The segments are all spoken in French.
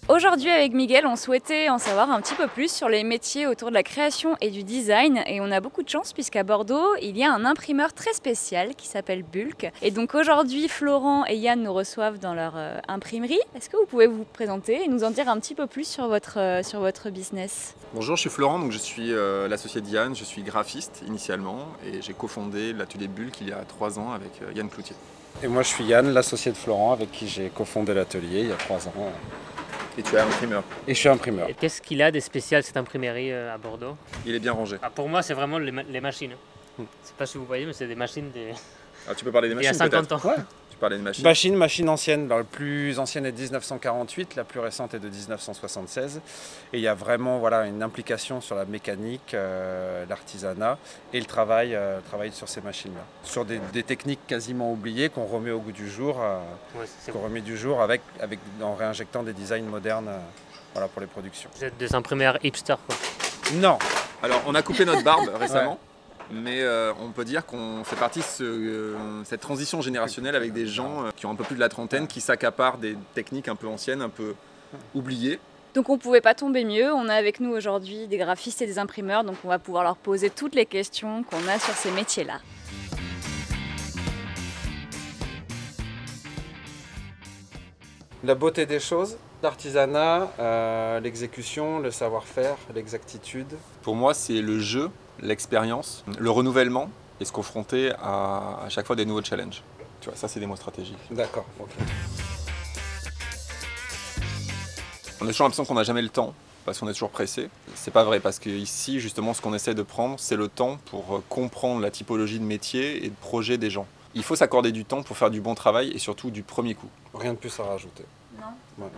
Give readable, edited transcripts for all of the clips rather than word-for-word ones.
Aujourd'hui avec Miguel, on souhaitait en savoir un petit peu plus sur les métiers autour de la création et du design et on a beaucoup de chance puisqu'à Bordeaux, il y a un imprimeur très spécial qui s'appelle Bulk. Et donc aujourd'hui, Florent et Yann nous reçoivent dans leur imprimerie. Est-ce que vous pouvez vous présenter et nous en dire un petit peu plus sur votre business? Bonjour, je suis Florent, donc je suis l'associé de Yann, je suis graphiste initialement et j'ai cofondé l'atelier Bulk il y a 3 ans avec Yann Cloutier. Et moi je suis Yann, l'associé de Florent avec qui j'ai cofondé l'atelier il y a 3 ans. Et tu es imprimeur. Et je suis imprimeur. Qu'est-ce qu'il a de spécial cette imprimerie à Bordeaux? Il est bien rangé. Pour moi, c'est vraiment les machines. Je ne sais pas si vous voyez, mais c'est des machines Tu peux parler des il y a machines 50 ans. Ouais. Tu parlais des machines. Machine ancienne. La plus ancienne est de 1948, la plus récente est de 1976. Et il y a vraiment une implication sur la mécanique, l'artisanat et le travail sur ces machines-là. Sur des techniques quasiment oubliées qu'on remet au goût du jour, en réinjectant des designs modernes pour les productions. Vous êtes des imprimeurs hipster, quoi. Non. Alors on a coupé notre barbe récemment. Mais on peut dire qu'on fait partie de cette transition générationnelle avec des gens qui ont un peu plus de la trentaine, qui s'accaparent des techniques un peu anciennes, un peu oubliées. Donc on ne pouvait pas tomber mieux, on a avec nous aujourd'hui des graphistes et des imprimeurs, donc on va pouvoir leur poser toutes les questions qu'on a sur ces métiers-là. La beauté des choses, l'artisanat, l'exécution, le savoir-faire, l'exactitude. Pour moi, c'est le jeu, l'expérience, le renouvellement et se confronter à chaque fois des nouveaux challenges. Tu vois, ça c'est des mots stratégiques. D'accord, ok. On a toujours l'impression qu'on n'a jamais le temps parce qu'on est toujours pressé. C'est pas vrai parce que ici, justement, ce qu'on essaie de prendre, c'est le temps pour comprendre la typologie de métier et de projet des gens. Il faut s'accorder du temps pour faire du bon travail et surtout du premier coup. Rien de plus à rajouter. Non. Ouais.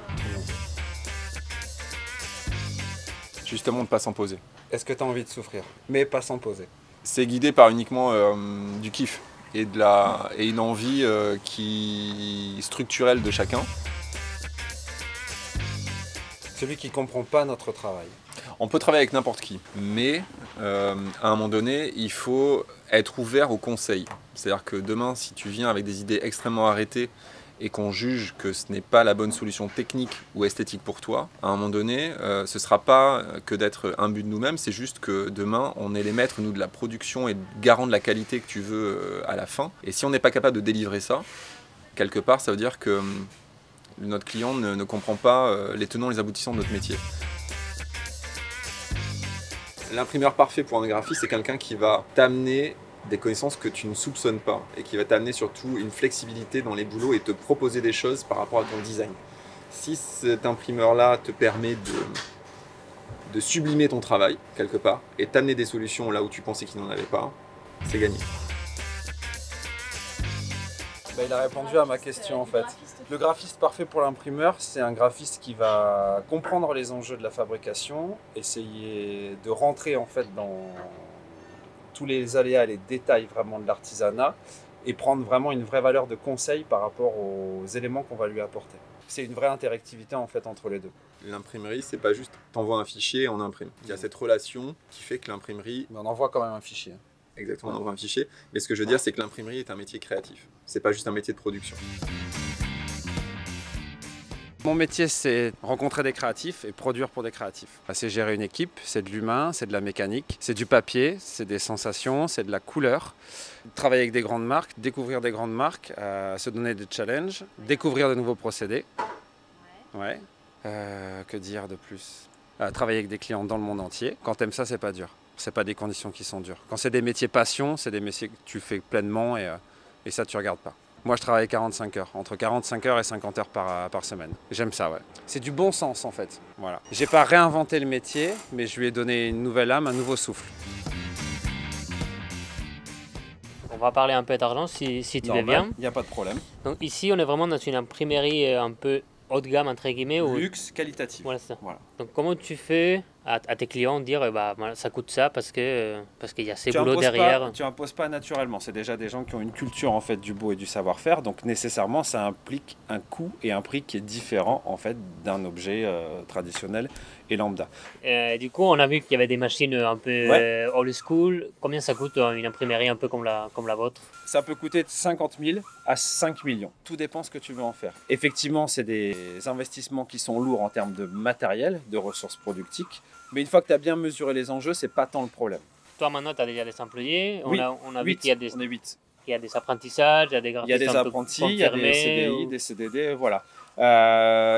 Justement, de ne pas s'imposer. Est-ce que tu as envie de souffrir? Mais pas s'en poser. C'est guidé par uniquement du kiff et une envie structurelle de chacun. Celui qui ne comprend pas notre travail. On peut travailler avec n'importe qui, mais à un moment donné, il faut être ouvert aux conseils. C'est-à-dire que demain, si tu viens avec des idées extrêmement arrêtées et qu'on juge que ce n'est pas la bonne solution technique ou esthétique pour toi, à un moment donné, ce ne sera pas que d'être imbu de nous-mêmes, c'est juste que demain, on est les maîtres, nous, de la production et garant de la qualité que tu veux à la fin. Et si on n'est pas capable de délivrer ça, quelque part, ça veut dire que notre client ne comprend pas les tenants et les aboutissants de notre métier. L'imprimeur parfait pour un graphiste, c'est quelqu'un qui va t'amener des connaissances que tu ne soupçonnes pas et qui va t'amener surtout une flexibilité dans les boulots et te proposer des choses par rapport à ton design. Si cet imprimeur-là te permet de sublimer ton travail quelque part et t'amener des solutions là où tu pensais qu'il n'en avait pas, c'est gagné. Il a répondu à ma question en fait. Le graphiste parfait pour l'imprimeur, c'est un graphiste qui va comprendre les enjeux de la fabrication, essayer de rentrer en fait dans tous les aléas, les détails vraiment de l'artisanat et prendre vraiment une vraie valeur de conseil par rapport aux éléments qu'on va lui apporter. C'est une vraie interactivité en fait entre les deux. L'imprimerie, c'est pas juste t'envoies un fichier et on imprime. Il y a cette relation qui fait que l'imprimerie... Mais on envoie quand même un fichier. Exactement, on envoie un fichier. Mais ce que je veux dire, c'est que l'imprimerie est un métier créatif. C'est pas juste un métier de production. Mon métier, c'est rencontrer des créatifs et produire pour des créatifs. C'est gérer une équipe, c'est de l'humain, c'est de la mécanique, c'est du papier, c'est des sensations, c'est de la couleur. Travailler avec des grandes marques, découvrir des grandes marques, se donner des challenges, découvrir de nouveaux procédés. Ouais. Que dire de plus? Travailler avec des clients dans le monde entier. Quand t'aimes ça, c'est pas dur. C'est pas des conditions qui sont dures. Quand c'est des métiers passion, c'est des métiers que tu fais pleinement et ça, tu regardes pas. Moi, je travaille 45 heures, entre 45 heures et 50 heures par semaine. J'aime ça, ouais. C'est du bon sens, en fait. Voilà. J'ai pas réinventé le métier, mais je lui ai donné une nouvelle âme, un nouveau souffle. On va parler un peu d'argent si tu veux bien. Il n'y a pas de problème. Donc ici, on est vraiment dans une imprimerie un peu haut de gamme, entre guillemets. Luxe, qualitatif. Voilà, c'est ça. Voilà. Donc comment tu fais à tes clients de dire ça coûte ça parce qu'il y a ces boulots derrière? Tu imposes pas naturellement. C'est déjà des gens qui ont une culture en fait du beau et du savoir-faire. Donc nécessairement, ça implique un coût et un prix qui est différent en fait d'un objet traditionnel et lambda. Du coup, on a vu qu'il y avait des machines un peu Ouais. old school. Combien ça coûte une imprimerie un peu comme la vôtre? Ça peut coûter de 50 000 à 5 millions. Tout dépend ce que tu veux en faire. Effectivement, c'est des investissements qui sont lourds en termes de matériel, de ressources productives. Mais une fois que tu as bien mesuré les enjeux, c'est pas tant le problème. Toi, maintenant, tu as déjà des employés. Oui, On a vu qu'il y a des, on est 8. il y a des apprentissages, il y a des Il y a graphistes des un peu apprentis, il y a des confirmés, CDI, des CDD, voilà.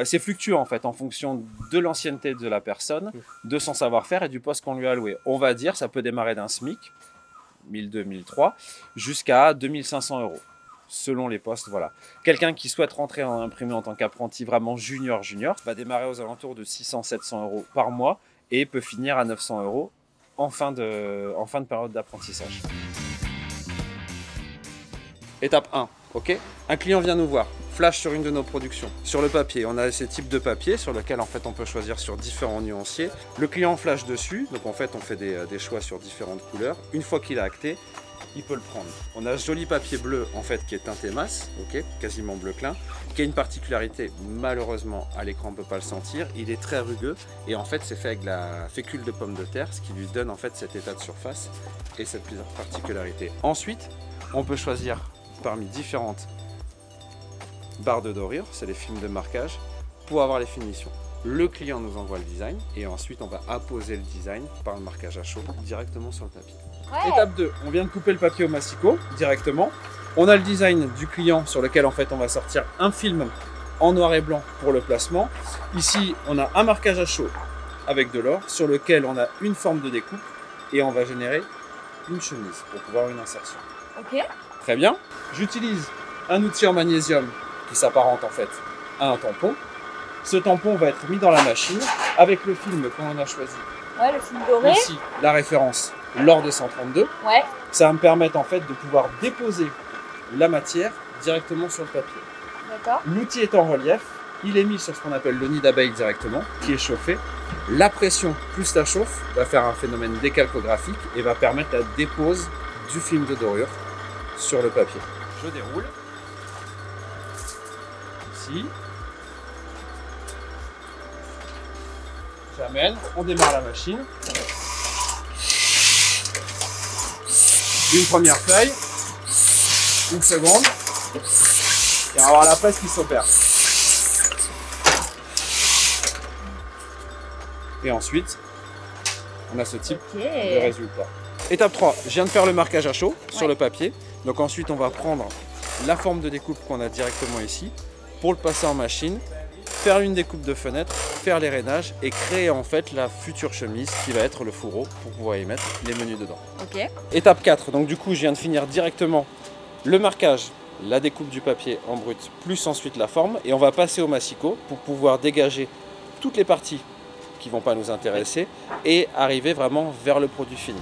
C'est fluctuant en fait en fonction de l'ancienneté de la personne, de son savoir-faire et du poste qu'on lui a alloué. On va dire ça peut démarrer d'un SMIC, 1002, 1003, jusqu'à 2500 euros, selon les postes. Voilà. Quelqu'un qui souhaite rentrer en imprimé en tant qu'apprenti vraiment junior va démarrer aux alentours de 600-700 euros par mois et peut finir à 900 euros en fin de période d'apprentissage. Étape 1, ok. Un client vient nous voir, flash sur une de nos productions. Sur le papier, on a ces types de papier sur lesquels en fait on peut choisir sur différents nuanciers. Le client flash dessus, donc en fait on fait des choix sur différentes couleurs. Une fois qu'il a acté, il peut le prendre. On a ce joli papier bleu en fait qui est teinté masse, ok, quasiment bleu clin, qui a une particularité, malheureusement à l'écran on ne peut pas le sentir, il est très rugueux et en fait c'est fait avec de la fécule de pomme de terre, ce qui lui donne en fait cet état de surface et cette particularité. Ensuite, on peut choisir parmi différentes barres de dorure, c'est les films de marquage, pour avoir les finitions. Le client nous envoie le design et ensuite on va apposer le design par le marquage à chaud directement sur le papier. Ouais. Étape 2, on vient de couper le papier au massicot directement. On a le design du client sur lequel en fait on va sortir un film en noir et blanc pour le placement. Ici on a un marquage à chaud avec de l'or sur lequel on a une forme de découpe et on va générer une chemise pour pouvoir une insertion. Ok. Très bien. J'utilise un outil en magnésium qui s'apparente en fait à un tampon. Ce tampon va être mis dans la machine avec le film qu'on a choisi. Ouais, le film doré. Ici, la référence l'or 232. Ouais. Ça va me permettre en fait de pouvoir déposer la matière directement sur le papier. D'accord. L'outil est en relief. Il est mis sur ce qu'on appelle le nid d'abeille directement, qui est chauffé. La pression plus la chauffe va faire un phénomène décalcographique et va permettre la dépose du film de dorure sur le papier. Je déroule. Ici. J'amène, on démarre la machine. Une première feuille, une seconde, et on va avoir la presse qui s'opère. Et ensuite, on a ce type Ok. de résultat. Étape 3, je viens de faire le marquage à chaud sur le papier. Donc ensuite, on va prendre la forme de découpe qu'on a directement ici pour le passer en machine, faire une découpe de fenêtre, faire l'airainage et créer en fait la future chemise qui va être le fourreau pour pouvoir y mettre les menus dedans. Ok. Étape 4, donc du coup je viens de finir directement le marquage, la découpe du papier en brut, plus ensuite la forme et on va passer au massicot pour pouvoir dégager toutes les parties qui ne vont pas nous intéresser et arriver vraiment vers le produit fini.